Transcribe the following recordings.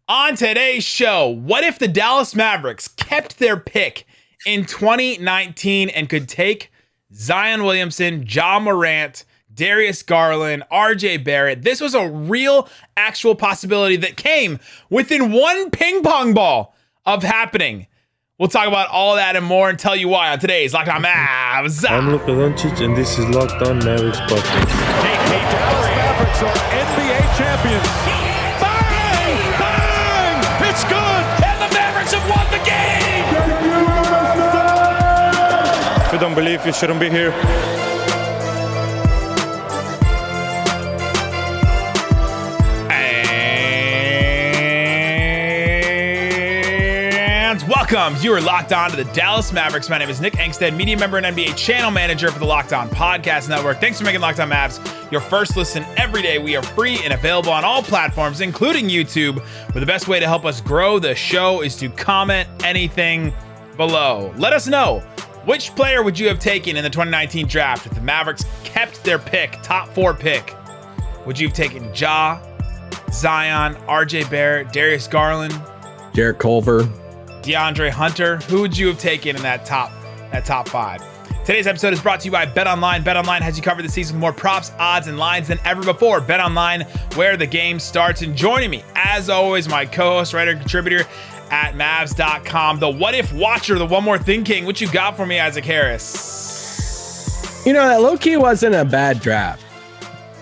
On today's show, what if the Dallas Mavericks kept their pick in 2019 and could take Zion Williamson, Ja Morant, Darius Garland, RJ Barrett? This was a real, actual possibility that came within one ping pong ball of happening. We'll talk about all that and more and tell you why on today's Locked On Mavs. I'm Luka Doncic, and this is Locked On Mavericks podcast. Hey, Dallas Mavericks are NBA champions. Bang! Bang! It's good! And the Mavericks have won the game! If you don't believe, you shouldn't be here. Welcome. You are locked on to the Dallas Mavericks. My name is Nick Angstadt, media member and NBA channel manager for the Locked On Podcast Network. Thanks for making Locked On Mavs your first listen every day. We are free and available on all platforms, including YouTube. But the best way to help us grow the show is to comment anything below. Let us know, which player would you have taken in the 2019 draft if the Mavericks kept their pick, top 4 pick? Would you have taken Ja, Zion, RJ Barrett, Darius Garland, Jarrett Culver, DeAndre Hunter? Who would you have taken in that top 5? Today's episode is brought to you by BetOnline. BetOnline has you covered this season with more props, odds, and lines than ever before. BetOnline, where the game starts. And joining me, as always, my co-host, writer, and contributor at Mavs.com, the What If Watcher, the One More Thing King. What you got for me, Isaac Harris? You know, that low-key wasn't a bad draft.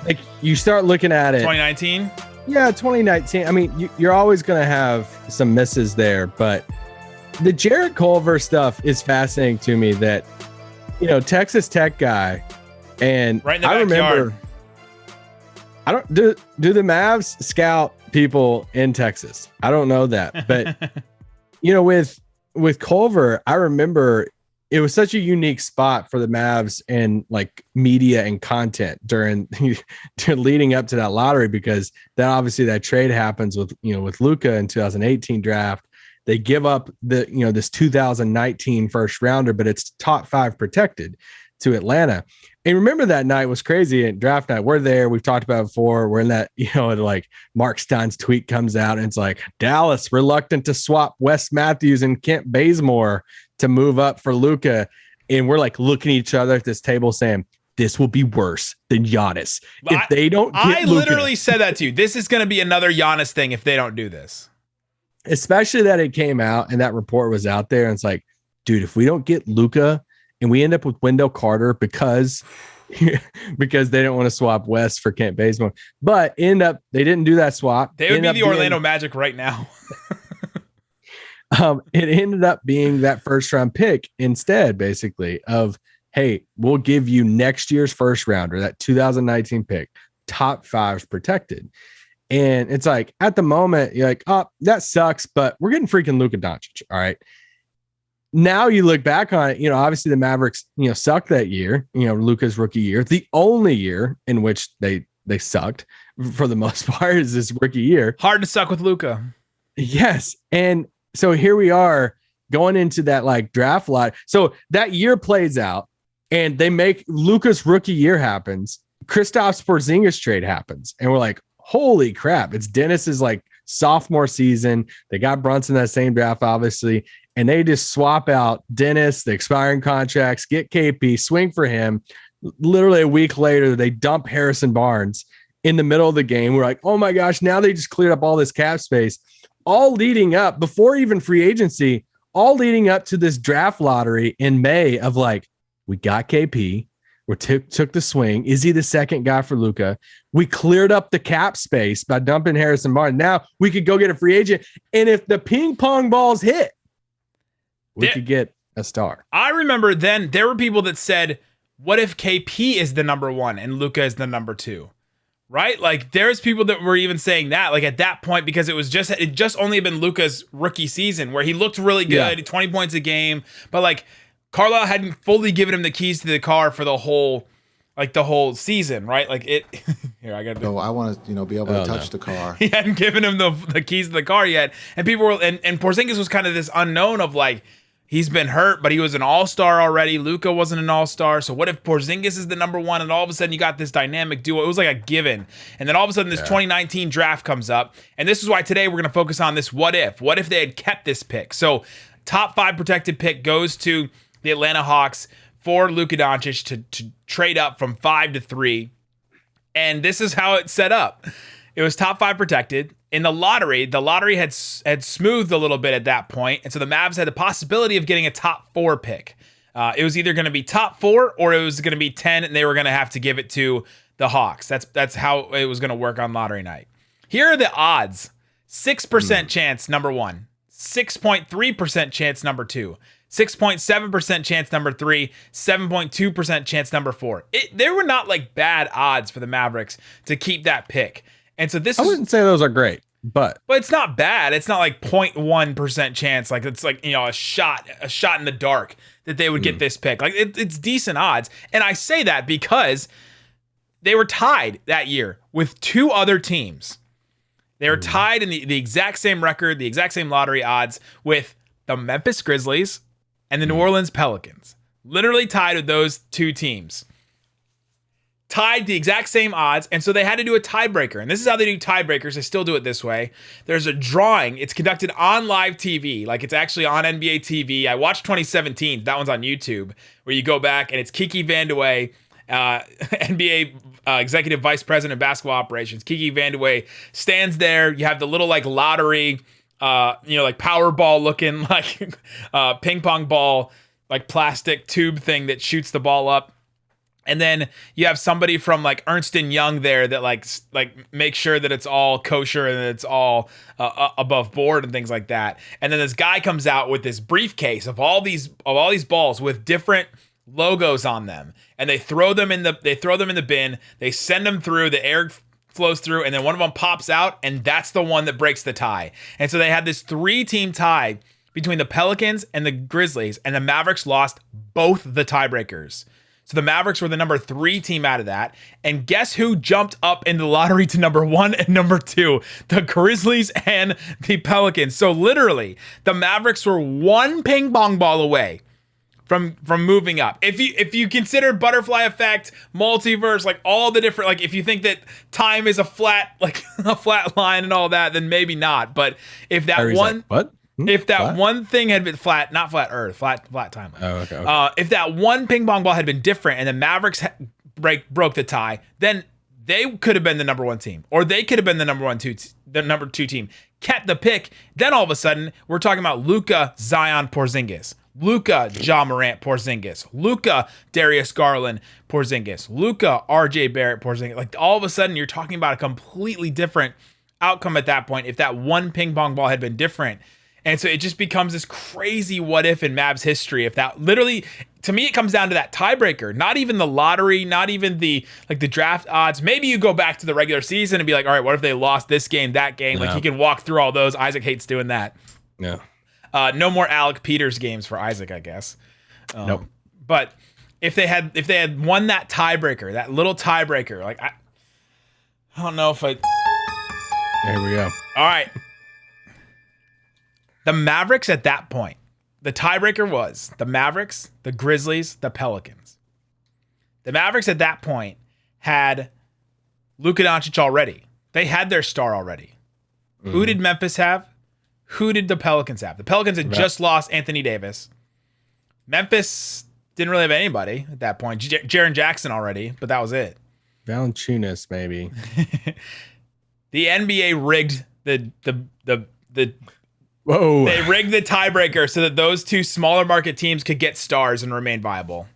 Like, you start looking at it. 2019? Yeah, 2019. I mean, you're always going to have some misses there, but the Jarrett Culver stuff is fascinating to me that, you know, Texas Tech guy. And right in the I backyard. remember, do the Mavs scout people in Texas? I don't know that. But, you know, with Culver, I remember it was such a unique spot for the Mavs and like media and content during leading up to that lottery, because then obviously that trade happens with Luka in 2018 draft. They give up this 2019 first rounder, but it's top 5 protected to Atlanta. And remember that night was crazy at draft night. We're there. We've talked about it before. We're in that, like Mark Stein's tweet comes out and it's like, Dallas reluctant to swap Wes Matthews and Kent Bazemore to move up for Luka. And we're like looking at each other at this table saying, this will be worse than Giannis. If they don't get I Luka. literally said that to you. This is going to be another Giannis thing if they don't do this. Especially that it came out and that report was out there. And it's like, dude, if we don't get Luka and we end up with Wendell Carter because they didn't want to swap West for Kent Bazemore, but they didn't do that swap. They would be the Orlando Magic right now. It ended up being that first round pick instead, basically, of, hey, we'll give you next year's first rounder, that 2019 pick, top 5 protected. And it's like, at the moment, you're like, oh, that sucks, but we're getting freaking Luka Doncic. All right. Now you look back on it, obviously the Mavericks, sucked that year, Luka's rookie year. The only year in which they sucked for the most part is this rookie year. Hard to suck with Luka. Yes. And so here we are going into that like draft lot. So that year plays out and they make Luka's rookie year happens. Kristaps Porzingis trade happens. And we're like, holy crap. It's Dennis's like sophomore season. They got Brunson that same draft, obviously. And they just swap out Dennis, the expiring contracts, get KP, swing for him. Literally a week later, they dump Harrison Barnes in the middle of the game. We're like, oh my gosh, now they just cleared up all this cap space, all leading up before even free agency, all leading up to this draft lottery in May of like, we got KP. We took the swing. Is he the second guy for Luka? We cleared up the cap space by dumping Harrison Barnes. Now we could go get a free agent. And if the ping pong balls hit, we could get a star. I remember then there were people that said, what if KP is the number 1 and Luka is the number 2? Right? Like there's people that were even saying that, like at that point, because it just only been Luka's rookie season where he looked really good, 20 points a game, but like Carlisle hadn't fully given him the keys to the car for the whole season, right? Like it. Here, I got. No, I want to, be able to touch the car. He hadn't given him the keys to the car yet, and people were, and Porzingis was kind of this unknown of like, He's been hurt, but he was an all-star already. Luka wasn't an all-star. So what if Porzingis is the number one and all of a sudden you got this dynamic duo? It was like a given. And then all of a sudden this 2019 draft comes up. And this is why today we're going to focus on this what if. What if they had kept this pick? So top 5 protected pick goes to the Atlanta Hawks for Luka Doncic to trade up from 5 to 3. And this is how it's set up. It was top 5 protected. In the lottery had smoothed a little bit at that point, and so the Mavs had the possibility of getting a top 4 pick. It was either going to be top 4 or it was going to be 10, and they were going to have to give it to the Hawks. That's how it was going to work on lottery night. Here are the odds: 6% chance number 1, 6.3% chance number 2, 6.7% chance number 3, 7.2% chance number 4. There were not like bad odds for the Mavericks to keep that pick. And so I wouldn't say those are great, but it's not bad. It's not like 0.1% chance. Like it's like, a shot in the dark that they would get this pick. Like it's decent odds. And I say that because they were tied that year with 2 other teams. They were tied in the exact same record, the exact same lottery odds with the Memphis Grizzlies and the New Orleans Pelicans. Literally tied with those 2 teams. Tied the exact same odds, and so they had to do a tiebreaker. And this is how they do tiebreakers. They still do it this way. There's a drawing. It's conducted on live TV. Like, it's actually on NBA TV. I watched 2017. That one's on YouTube, where you go back, and it's Kiki Vandeweghe, NBA Executive Vice President of Basketball Operations. Kiki Vandeweghe stands there. You have the little, like, lottery, like Powerball looking, like ping pong ball, like plastic tube thing that shoots the ball up. And then you have somebody from like Ernst & Young there that like make sure that it's all kosher and that it's all above board and things like that. And then this guy comes out with this briefcase of all these balls with different logos on them, and they throw them in the bin. They send them through. The air flows through, and then one of them pops out, and that's the one that breaks the tie. And so they had this 3-team tie between the Pelicans and the Grizzlies, and the Mavericks lost both the tiebreakers. So the Mavericks were the number 3 team out of that. And guess who jumped up in the lottery to number 1 and number 2? The Grizzlies and the Pelicans. So literally, the Mavericks were 1 ping pong ball away from moving up. If you consider butterfly effect, multiverse, like all the different, like if you think that time is a flat line and all that, then maybe not. But if that one thing had been flat, not flat Earth, flat timeline. Oh, okay. If that one ping pong ball had been different and the Mavericks broke the tie, then they could have been the number 1 team, or they could have been the number 2 team. Kept the pick. Then all of a sudden, we're talking about Luka, Zion, Porzingis, Luka, Ja Morant, Porzingis, Luka, Darius Garland, Porzingis, Luka, RJ Barrett, Porzingis. Like all of a sudden, you're talking about a completely different outcome at that point if that one ping pong ball had been different. And so it just becomes this crazy what if in Mavs history. If that literally, to me, it comes down to that tiebreaker, not even the lottery, not even the draft odds. Maybe you go back to the regular season and be like, all right, what if they lost this game, that game? No. Like, he can walk through all those. Isaac hates doing that. No. No more Alec Peters games for Isaac, I guess. Nope. But if they had won that tiebreaker, that little tiebreaker, like I don't know if I. There we go. All right. The Mavericks at that point, the tiebreaker was the Mavericks, the Grizzlies, the Pelicans. The Mavericks at that point had Luka Doncic already. They had their star already. Mm-hmm. Who did Memphis have? Who did the Pelicans have? The Pelicans had just lost Anthony Davis. Memphis didn't really have anybody at that point. Jaren Jackson already, but that was it. Valanciunas, maybe. The NBA rigged the Whoa. They rigged the tiebreaker so that those 2 smaller market teams could get stars and remain viable.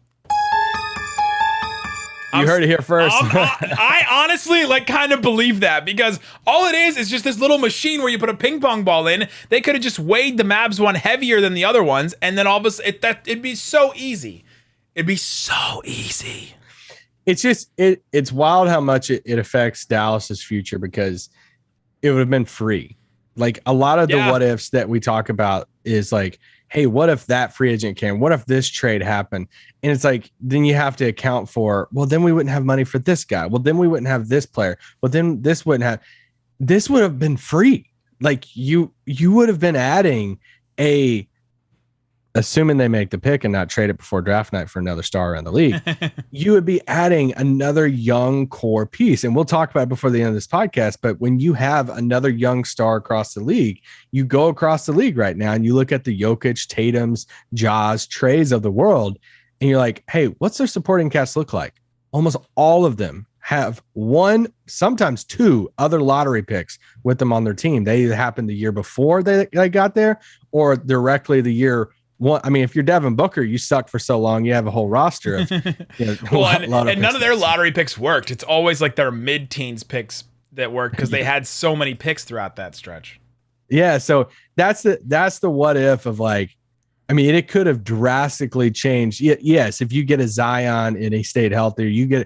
You heard it here first. I honestly kind of believe that, because all it is just this little machine where you put a ping pong ball in. They could have just weighed the Mavs one heavier than the other ones, and then all of a sudden it'd be so easy. It'd be so easy. It's just it's wild how much it affects Dallas's future, because it would have been free. Like a lot of the what ifs that we talk about is like, hey, what if that free agent came? What if this trade happened? And it's like, then you have to account for, well, then we wouldn't have money for this guy. Well, then we wouldn't have this player. Well, then this would have been free. Like you would have been adding a assuming they make the pick and not trade it before draft night for another star around the league, you would be adding another young core piece. And we'll talk about it before the end of this podcast. But when you have another young star across the league, you go across the league right now and you look at the Jokic, Tatums, Ja's, Trays of the world, and you're like, hey, what's their supporting cast look like? Almost all of them have one, sometimes two other lottery picks with them on their team. They either happened the year before they got there or directly the year one. I mean, if you're Devin Booker, you suck for so long, you have a whole roster of, and none of their lottery picks worked. It's always like their mid-teens picks that work because they had so many picks throughout that stretch. Yeah, so that's the what if of like, I mean, it could have drastically changed. Yes, if you get a Zion and he stayed healthier, you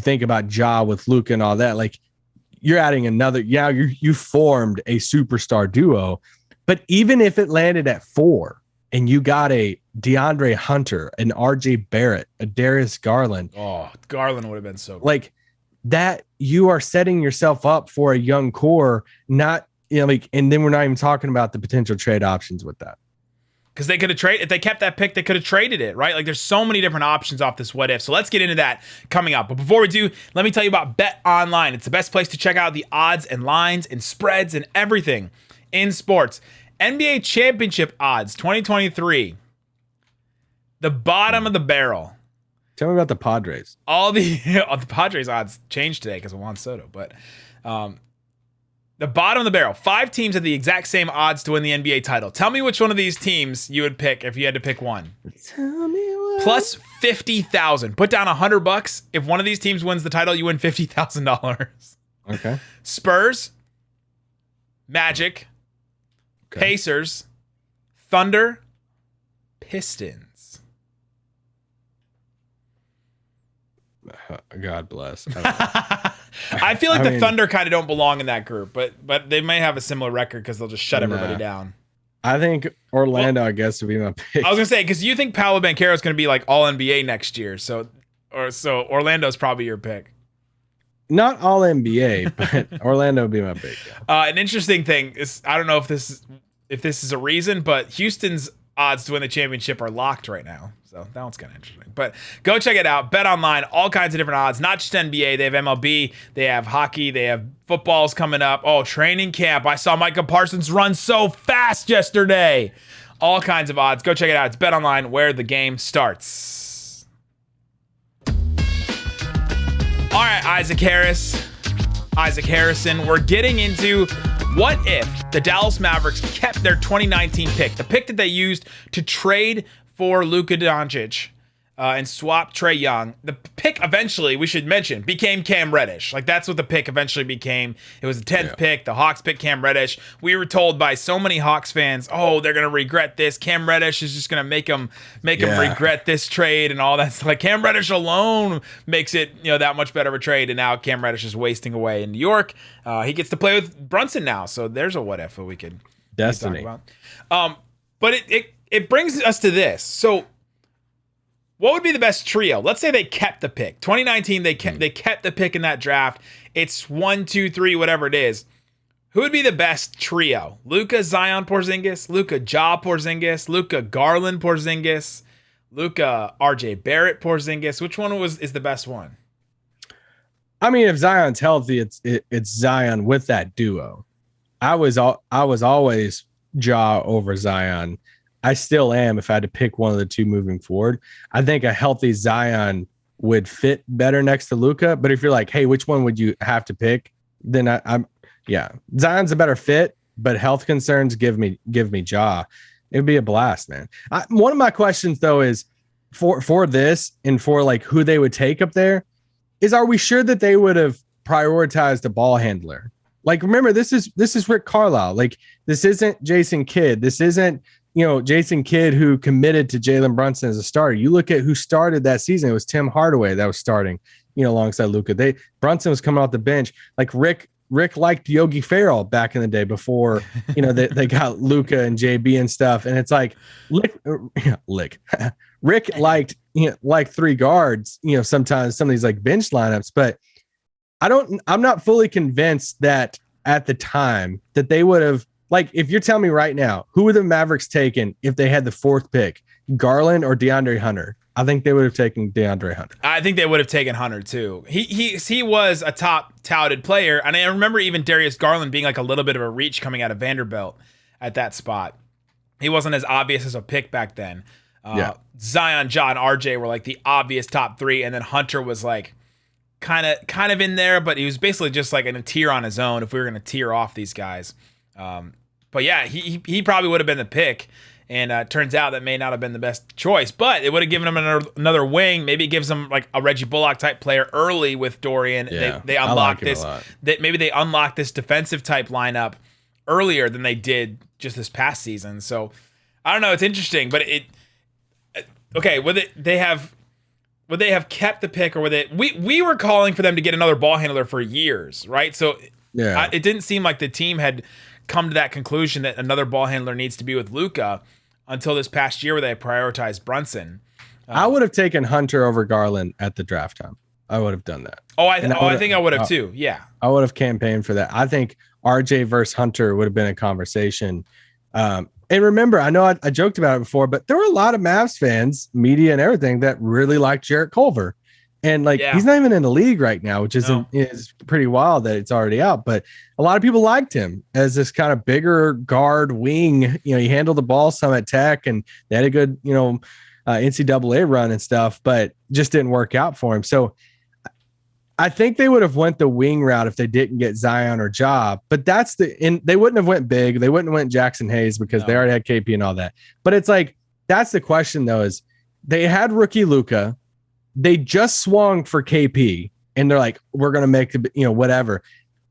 think about Ja with Luka and all that, like you're adding another, you formed a superstar duo. But even if it landed at 4 and you got a DeAndre Hunter, an RJ Barrett, a Darius Garland. Oh, Garland would have been so good. Like that, you are setting yourself up for a young core, and then we're not even talking about the potential trade options with that. Because they could have traded, if they kept that pick, they could have traded it, right? Like there's so many different options off this what if. So let's get into that coming up. But before we do, let me tell you about BetOnline. It's the best place to check out the odds and lines and spreads and everything in sports. NBA championship odds 2023. The bottom of the barrel. Tell me about the Padres. All the Padres odds changed today because of Juan Soto, but the bottom of the barrel. 5 teams have the exact same odds to win the NBA title. Tell me which one of these teams you would pick if you had to pick one. Tell me what. Plus 50,000. Put down $100. If one of these teams wins the title, you win $50,000. Okay. Spurs, Magic, Okay. Pacers, Thunder, Pistons. God bless. I feel like the Thunder kind of don't belong in that group, but they may have a similar record because they'll just shut everybody down. I think Orlando, I guess, would be my pick. I was gonna say because you think Paolo Banchero is gonna be like all NBA next year, so Orlando's probably your pick. Not all NBA, but Orlando would be my pick. Yeah. An interesting thing is I don't know if this is a reason, but Houston's odds to win the championship are locked right now. So that one's kind of interesting. But go check it out. BetOnline, all kinds of different odds, not just NBA. They have MLB, they have hockey, they have footballs coming up. Oh, training camp. I saw Micah Parsons run so fast yesterday. All kinds of odds. Go check it out. It's BetOnline, where the game starts. All right, Isaac Harrison, we're getting into what if the Dallas Mavericks kept their 2019 pick, the pick that they used to trade for Luka Doncic and swap Trae Young. The pick eventually, we should mention, became Cam Reddish. Like that's what the pick eventually became. It was the 10th pick. The Hawks picked Cam Reddish. We were told by so many Hawks fans, oh, they're gonna regret this. Cam Reddish is just gonna make them regret this trade and all that stuff. Like Cam Reddish alone makes it that much better of a trade. And now Cam Reddish is wasting away in New York. He gets to play with Brunson now. So there's a what if that we could Destiny. talk about. But it brings us to this. So what would be the best trio? Let's say they kept the pick. 2019, they kept the pick in that draft. It's 1, 2, 3, whatever it is. Who would be the best trio? Luka, Zion, Porzingis, Luka, Ja, Porzingis, Luka, Garland, Porzingis, Luka, RJ Barrett, Porzingis. Which one is the best one? I mean, if Zion's healthy, it's Zion with that duo. I was always Ja over Zion. I still am if I had to pick one of the two moving forward. I think a healthy Zion would fit better next to Luka. But if you're like, hey, which one would you have to pick? Then Zion's a better fit, but health concerns give me Ja. It'd be a blast, man. One of my questions though is for this and for like who they would take up there is, are we sure that they would have prioritized a ball handler? Like, remember, this is Rick Carlisle. Like, this isn't Jason Kidd. This isn't, Jason Kidd who committed to Jalen Brunson as a starter. You look at who started that season. It was Tim Hardaway that was starting, alongside Luka. Brunson was coming off the bench. Like Rick liked Yogi Ferrell back in the day before, they got Luka and JB and stuff. And it's like, Rick liked, like 3 guards, sometimes some of these like bench lineups, but I'm not fully convinced that at the time that they would have like if you're telling me right now, who would the Mavericks taken if they had the 4th pick, Garland or DeAndre Hunter? I think they would have taken DeAndre Hunter. I think they would have taken Hunter too. He was a top touted player, and I remember even Darius Garland being like a little bit of a reach coming out of Vanderbilt at that spot. He wasn't as obvious as a pick back then. Zion, Ja, and RJ were like the obvious top 3, and then Hunter was like kind of in there, but he was basically just like in a tier on his own if we were going to tier off these guys. But yeah, he probably would have been the pick. And turns out that may not have been the best choice, but it would have given him another wing. Maybe it gives them like a Reggie Bullock type player early with Dorian. Yeah, they unlock this. Maybe they unlock this defensive type lineup earlier than they did just this past season. So I don't know. It's interesting, but would they have kept the pick, or would they? We were calling for them to get another ball handler for years, right? So yeah, it didn't seem like the team had come to that conclusion that another ball handler needs to be with Luka until this past year where they prioritized Brunson. I would have taken Hunter over Garland at the draft time. I would have done that. I think I would have too. Yeah. I would have campaigned for that. I think RJ versus Hunter would have been a conversation. And remember, I know I joked about it before, but there were a lot of Mavs fans, media and everything, that really liked Jarrett Culver. And he's not even in the league right now, which is pretty wild that it's already out. But a lot of people liked him as this kind of bigger guard wing. He handled the ball some at Tech, and they had a good, NCAA run and stuff, but just didn't work out for him. So I think they would have went the wing route if they didn't get Zion or Ja. But they wouldn't have went big. They wouldn't have went Jackson Hayes because they already had KP and all that. But it's like, that's the question though, is they had rookie Luka. They just swung for KP, and they're like, we're going to make whatever.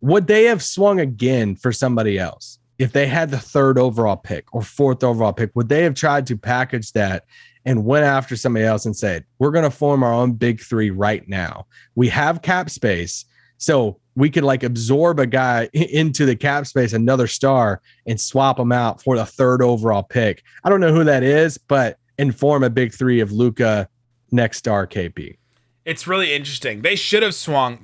Would they have swung again for somebody else if they had the 3rd overall pick or 4th overall pick? Would they have tried to package that and went after somebody else and said, we're going to form our own big 3 right now? We have cap space, so we could absorb a guy into the cap space, another star, and swap them out for the 3rd overall pick. I don't know who that is, but form a big 3 of Luka, next star, KP. It's really interesting. They should have swung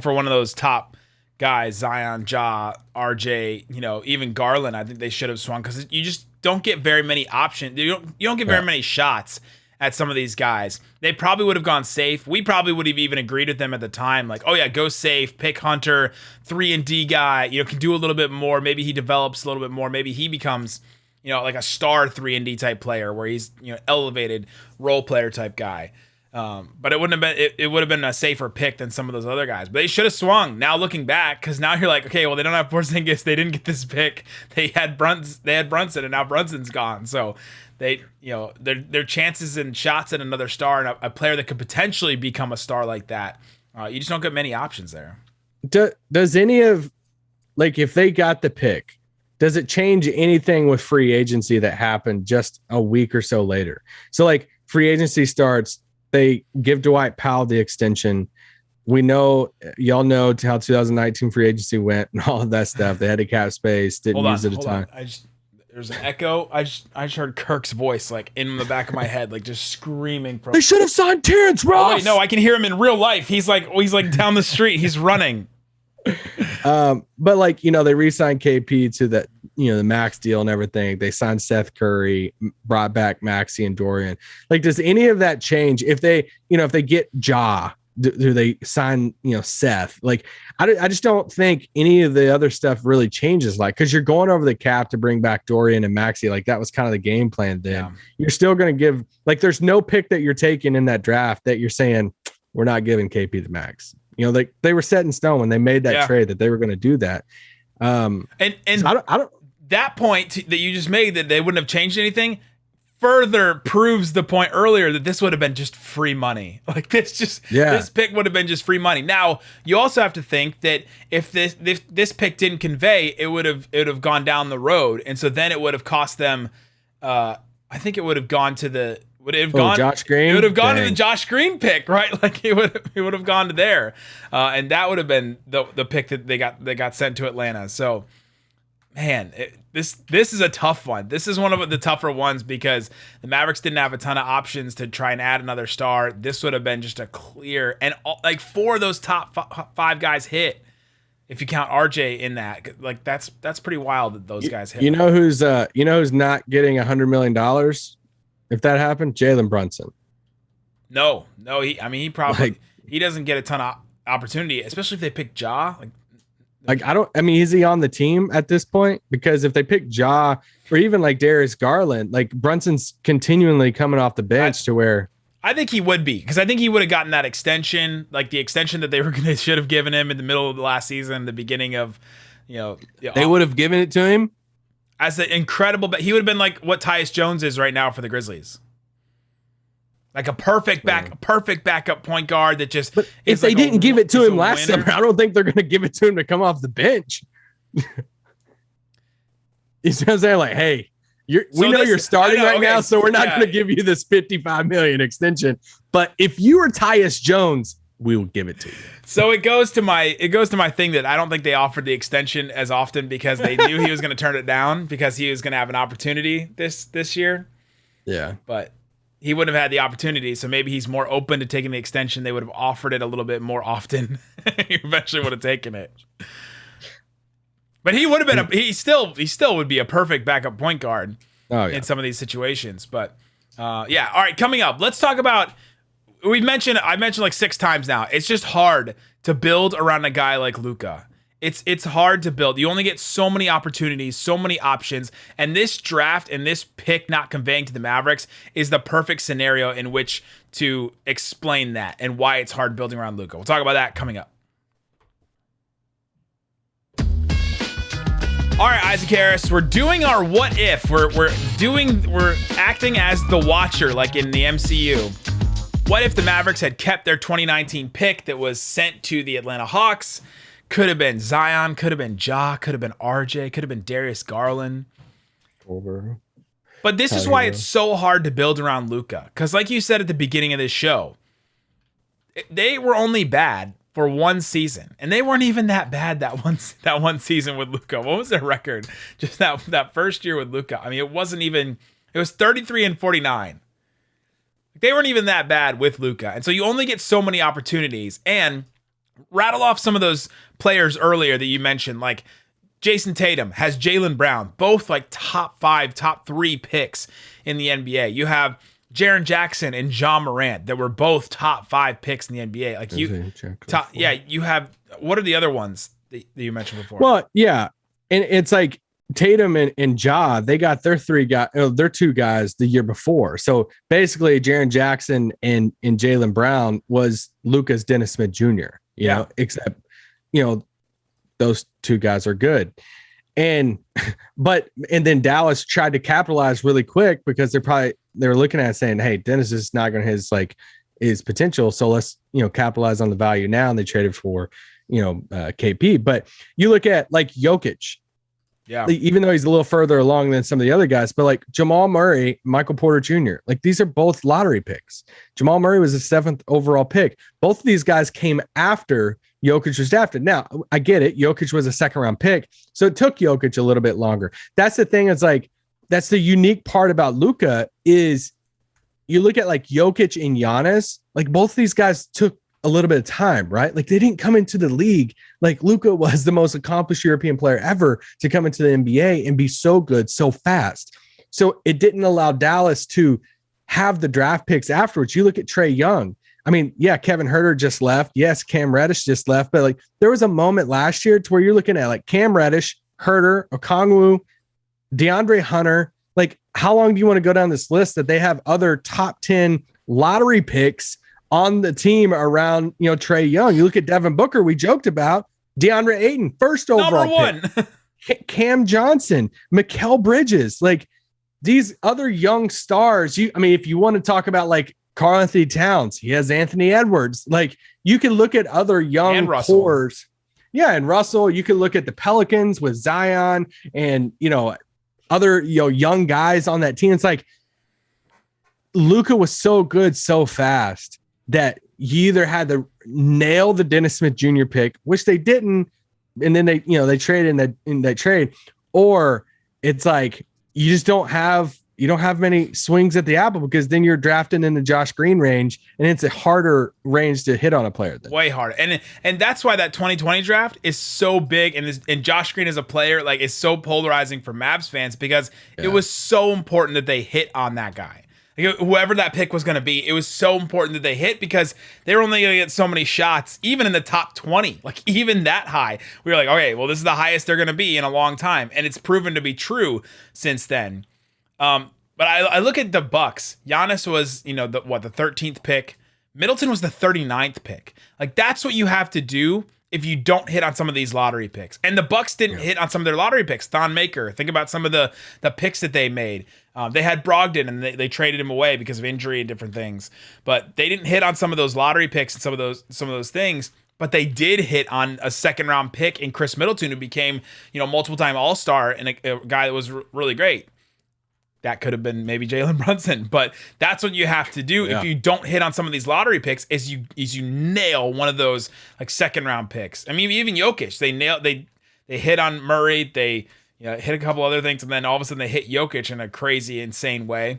for one of those top guys, Zion, Ja, RJ, even Garland. I think they should have swung, because you just don't get very many options. You don't get very many shots at some of these guys. They probably would have gone safe. We probably would have even agreed with them at the time, like, oh yeah, go safe, pick Hunter, 3-and-D guy, can do a little bit more. Maybe he develops a little bit more. Maybe he becomes like a star 3-and-D type player where he's, elevated role player type guy. But it wouldn't have been, it would have been a safer pick than some of those other guys. But they should have swung. Now looking back, because now you're like, okay, well, they don't have Porzingis. They didn't get this pick. They had Brunson, and now Brunson's gone. So they, their chances and shots at another star and a player that could potentially become a star like that, you just don't get many options there. Does any of, if they got the pick, does it change anything with free agency that happened just a week or so later? So free agency starts, they give Dwight Powell the extension. We know, y'all know how 2019 free agency went and all of that stuff. They had a cap space, didn't use it a ton. There's an echo. I just heard Kirk's voice in the back of my head, just screaming from. They should have signed Terrence Ross. Oh, wait, no, I can hear him in real life. He's down the street. He's running. But they re-signed KP to the the max deal and everything. They signed Seth Curry, brought back Maxey and Dorian. Does any of that change if they if they get Ja? Do they sign Seth? I just don't think any of the other stuff really changes. Because you're going over the cap to bring back Dorian and Maxey. that was kind of the game plan. Then you're still going to give there's no pick that you're taking in that draft that you're saying we're not giving KP the max. They were set in stone when they made that trade that they were going to do that. And so I don't. That point that you just made, that they wouldn't have changed anything, further proves the point earlier that this would have been just free money. This pick would have been just free money. Now you also have to think that if this pick didn't convey, it would have gone down the road, and so then it would have cost them. I think it would have gone to the. Would it have gone? Josh Green. It would have gone to the Josh Green pick, right? It would have gone to there, and that would have been the pick that they got sent to Atlanta. So, man, this is a tough one. This is one of the tougher ones because the Mavericks didn't have a ton of options to try and add another star. This would have been just a clear, and 4 of those top 5 guys hit. if you count RJ in that. Like that's pretty wild that those guys hit. You know who's not getting $100 million if that happened? Jalen Brunson. No, he probably he doesn't get a ton of opportunity, especially if they pick Ja. Is he on the team at this point? Because if they pick Ja or even like Darius Garland, like Brunson's continually coming off the bench to where I think he would be, because I think he would have gotten that extension, like the extension that they should have given him in the middle of the last season, the beginning of, they would have given it to him as an incredible, but he would have been like what Tyus Jones is right now for the Grizzlies. Like a perfect backup point guard that just. But if they didn't give it to him last summer, I don't think they're going to give it to him to come off the bench. He's going to say like, "Hey, we know you're starting right now, so we're not going to give you this $55 million extension. But if you were Tyus Jones, we will give it to you." So it goes to my thing that I don't think they offered the extension as often because they knew he was going to turn it down because he was going to have an opportunity this year. Yeah, but. He wouldn't have had the opportunity, so maybe he's more open to taking the extension. They would have offered it a little bit more often. He eventually would have taken it. But he would have been he still would be a perfect backup point guard in some of these situations. But all right, coming up, let's talk about I mentioned like 6 times now. It's just hard to build around a guy like Luka. It's hard to build. You only get so many opportunities, so many options, and this draft and this pick not conveying to the Mavericks is the perfect scenario in which to explain that and why it's hard building around Luka. We'll talk about that coming up. All right, Isaac Harris, we're doing our what if. We're acting as the watcher like in the MCU. What if the Mavericks had kept their 2019 pick that was sent to the Atlanta Hawks? Could have been Zion, could have been Ja, could have been RJ, could have been Darius Garland. But this is why it's so hard to build around Luka. Because like you said at the beginning of this show, they were only bad for one season. And they weren't even that bad that one season with Luka. What was their record? Just that first year with Luka. I mean, it was 33-49. They weren't even that bad with Luka. And so you only get so many opportunities. And rattle off some of those players earlier that you mentioned, like Jason Tatum has Jaylen Brown, both like top 5, top 3 picks in the NBA. You have Jaren Jackson and Ja Morant that were both top 5 picks in the NBA. Like you have, what are the other ones that you mentioned before? Well, yeah. And it's like Tatum and Ja, they got their 2 guys the year before. So basically Jaren Jackson and Jaylen Brown was Luka's Dennis Smith Jr. You know, except, those 2 guys are good. And then Dallas tried to capitalize really quick because they were looking at it saying, hey, Dennis is not going to his potential. So let's, capitalize on the value now. And they traded for, KP. But you look at like Jokic. Yeah. Even though he's a little further along than some of the other guys, but like Jamal Murray, Michael Porter Jr., like these are both lottery picks. Jamal Murray was the 7th overall pick. Both of these guys came after Jokic was drafted. Now, I get it. Jokic was a 2nd round pick. So it took Jokic a little bit longer. That's the thing. It's like, that's the unique part about Luka is you look at like Jokic and Giannis, like both of these guys took a little bit of time, right? Like they didn't come into the league. Like Luka was the most accomplished European player ever to come into the NBA and be so good, so fast. So it didn't allow Dallas to have the draft picks afterwards. You look at Trae Young. I mean, yeah, Kevin Huerter just left. Yes, Cam Reddish just left. But like there was a moment last year to where you're looking at like Cam Reddish, Huerter, Okongwu, DeAndre Hunter. Like how long do you want to go down this list that they have other top 10 lottery picks on the team around, Trae Young? You look at Devin Booker, we joked about DeAndre Ayton, 1st overall #1. pick. Cam Johnson, Mikal Bridges, like these other young stars. If you want to talk about like Karl-Anthony Towns, he has Anthony Edwards. Like you can look at other young cores. Yeah, and Russell, you can look at the Pelicans with Zion and, other, young guys on that team. It's like Luka was so good, so fast that you either had to nail the Dennis Smith Jr. pick, which they didn't, and then they traded in that trade, or it's like you just don't have you don't have many swings at the apple, because then you're drafting in the Josh Green range, and it's a harder range to hit on a player. Way harder. And that's why that 2020 draft is so big, and Josh Green as a player like is so polarizing for Mavs fans, because it was so important that they hit on that guy. Like, whoever that pick was going to be, it was so important that they hit, because they were only going to get so many shots, even in the top 20, like even that high. We were like, okay, well, this is the highest they're going to be in a long time. And it's proven to be true since then. But I look at the Bucks. Giannis was, the 13th pick. Middleton was the 39th pick. Like, that's what you have to do if you don't hit on some of these lottery picks. And the Bucks didn't hit on some of their lottery picks. Thon Maker, think about some of the picks that they made. They had Brogdon, and they traded him away because of injury and different things. But they didn't hit on some of those lottery picks and some of those things. But they did hit on a second round pick in Chris Middleton, who became, multiple time All-Star and a guy that was really great. That could have been maybe Jalen Brunson, but that's what you have to do if you don't hit on some of these lottery picks. Is you nail one of those like second round picks. I mean, even Jokic, they hit on Murray, they hit a couple other things, and then all of a sudden they hit Jokic in a crazy, insane way.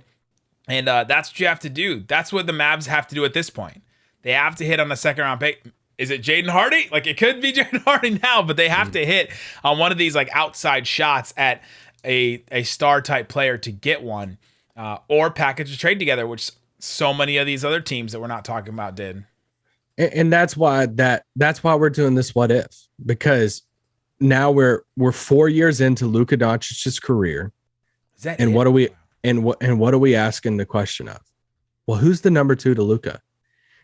And that's what you have to do. That's what the Mavs have to do at this point. They have to hit on the second round pick. Is it Jaden Hardy? Like, it could be Jaden Hardy now, but they have to hit on one of these like outside shots at a star type player to get one, or package a trade together, which so many of these other teams that we're not talking about did. And that's why we're doing this what if, because now we're 4 years into Luka Doncic's career. What are we asking the question of? Well, who's the number 2 to Luka?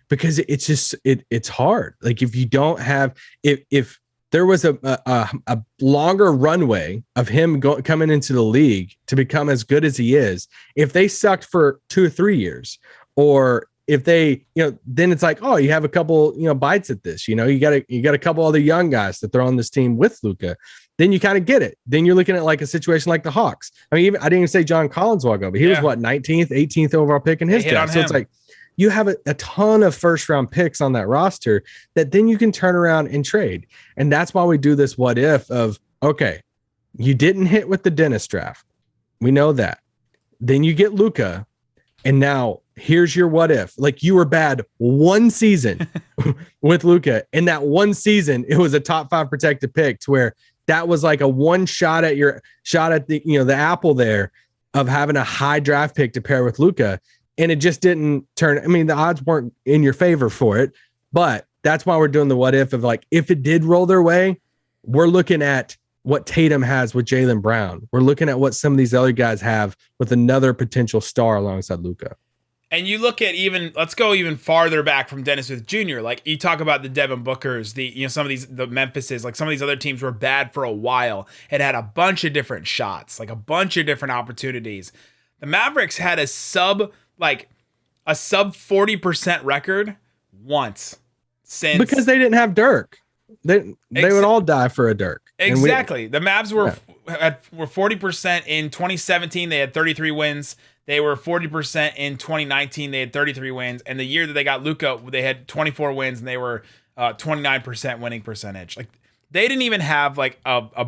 Because it's just it's hard. Like, if you don't have, if there was a longer runway of him coming into the league to become as good as he is, if they sucked for 2 or 3 years, or if they, then it's like, oh, you have a couple, bites at this, you got a couple other young guys to throw on this team with Luka, then you kind of get it. Then you're looking at like a situation like the Hawks. I mean, I didn't even say John Collins a while ago, but he was 19th, 18th overall pick in his draft. So it's like, you have a ton of first round picks on that roster that then you can turn around and trade. And that's why we do this what if of, okay, you didn't hit with the Dennis draft. We know that. Then you get Luka, and now here's your what if. Like, you were bad one season with Luka. In that one season, it was a top 5 protected pick, to where that was like a one shot at the, the apple there of having a high draft pick to pair with Luka. And it just didn't turn. I mean, the odds weren't in your favor for it, but that's why we're doing the what if of, like, if it did roll their way, we're looking at what Tatum has with Jaylen Brown. We're looking at what some of these other guys have with another potential star alongside Luka. And you look at let's go even farther back from Dennis Smith Jr. Like, you talk about the Devin Bookers, some of these, the Memphises, like some of these other teams were bad for a while and had a bunch of different shots, like a bunch of different opportunities. The Mavericks had a sub 40% record once since, because they didn't have Dirk. They would all die for a Dirk. Exactly. The Mavs were 40% in 2017. They had 33 wins. They were 40% in 2019. They had 33 wins. And the year that they got Luka, they had 24 wins, and they were 29% winning percentage. Like, they didn't even have like a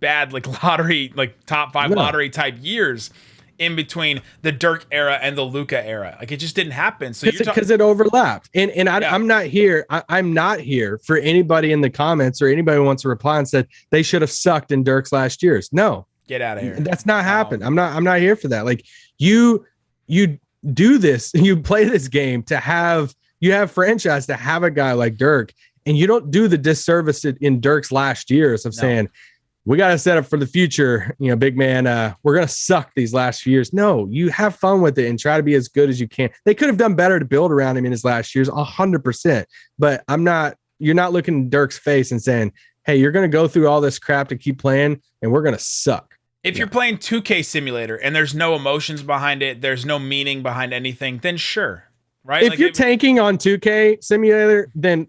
bad like lottery, like top 5 lottery type years in between the Dirk era and the Luka era. Like, it just didn't happen. So because it overlapped. And I'm not here. I'm not here for anybody in the comments or anybody who wants to reply and said they should have sucked in Dirk's last years. No, get out of here. That's not happened. I'm not here for that. Like, you do this, you play this game to have franchise to have a guy like Dirk, and you don't do the disservice in Dirk's last years of saying, we got to set up for the future, big man. We're going to suck these last few years. No, you have fun with it and try to be as good as you can. They could have done better to build around him in his last years, 100%. But you're not looking in Dirk's face and saying, hey, you're going to go through all this crap to keep playing, and we're going to suck. If you're playing 2K Simulator and there's no emotions behind it, there's no meaning behind anything, then sure. Right? If you're tanking on 2K Simulator, then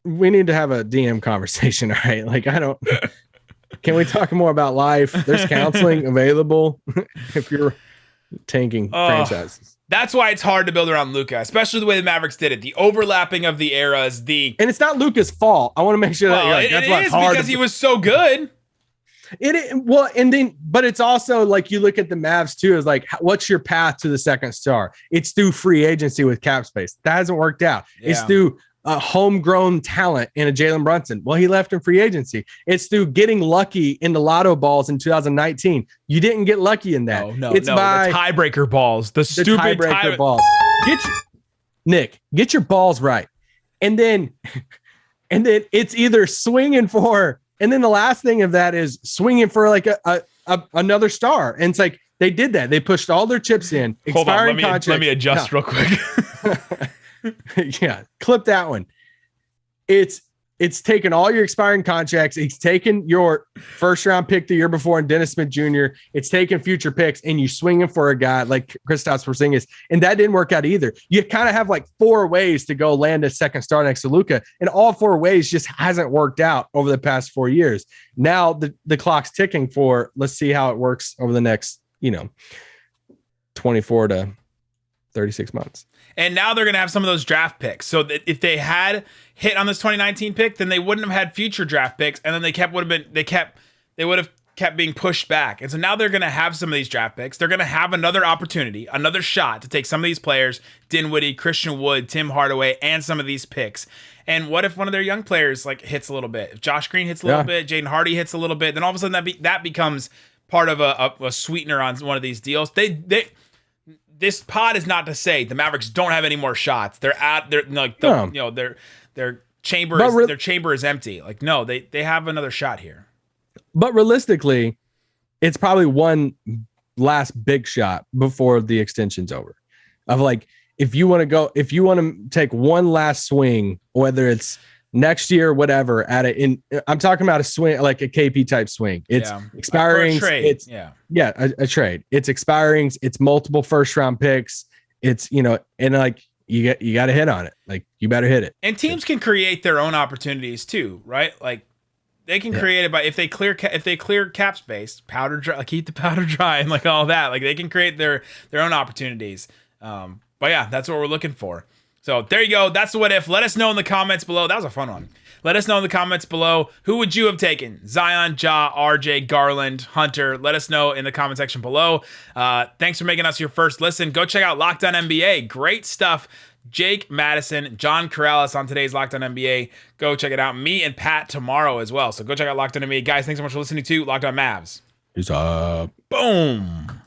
we need to have a DM conversation. All right. Like, can we talk more about life? There's counseling available if you're tanking franchises. That's why it's hard to build around Luka, especially the way the Mavericks did it. The overlapping of the eras, and it's not Luka's fault. I want to make sure that's why it's hard. Because he was so good. Well, and then, but it's also like you look at the Mavs too, is like, what's your path to the second star? It's through free agency with cap space. That hasn't worked out. Yeah. It's through a homegrown talent in a Jalen Brunson. Well, he left in free agency. It's through getting lucky in the lotto balls in 2019. You didn't get lucky in that. It's by the tiebreaker balls, the stupid tiebreaker balls. Get your balls right. And then it's either swinging for, and then the last thing of that is swinging for like another star. And it's like, they did that. They pushed all their chips in. Hold on, let me adjust real quick. Yeah, clip that one. It's taken all your expiring contracts. It's taken your first round pick the year before in Dennis Smith Jr. It's taken future picks, and you swinging for a guy like Kristaps Porzingis, and that didn't work out either. You kind of have like 4 ways to go land a second star next to Luka, and all 4 ways just hasn't worked out over the past 4 years. Now the clock's ticking for, let's see how it works over the next 24 to 36 months. And now they're going to have some of those draft picks. So that if they had hit on this 2019 pick, then they wouldn't have had future draft picks, and then they would have kept being pushed back. And so now they're going to have some of these draft picks. They're going to have another opportunity, another shot to take some of these players, Dinwiddie, Christian Wood, Tim Hardaway, and some of these picks. And what if one of their young players like hits a little bit? If Josh Green hits a little bit, Jaden Hardy hits a little bit, then all of a sudden that becomes part of a sweetener on one of these deals. This pod is not to say the Mavericks don't have any more shots. Their chamber is empty. Like, no, they have another shot here. But realistically, it's probably one last big shot before the extension's over. Of like, if you want to take one last swing, whether it's next year, whatever, I'm talking about a swing, like a KP type swing. It's expiring. A trade. It's expiring. It's multiple first round picks. It's, and like you got to hit on it. Like, you better hit it. And teams can create their own opportunities too, right? Like, they can create it by if they clear cap space, powder dry, like keep the powder dry, and like all that. Like, they can create their own opportunities. But yeah, that's what we're looking for. So there you go. That's the what if. Let us know in the comments below. That was a fun one. Let us know in the comments below. Who would you have taken? Zion, Ja, RJ, Garland, Hunter. Let us know in the comment section below. Thanks for making us your first listen. Go check out Locked On NBA. Great stuff. Jake Madison, John Corrales on today's Locked On NBA. Go check it out. Me and Pat tomorrow as well. So go check out Locked On NBA. Guys, thanks so much for listening to Locked On Mavs. Peace up. Boom.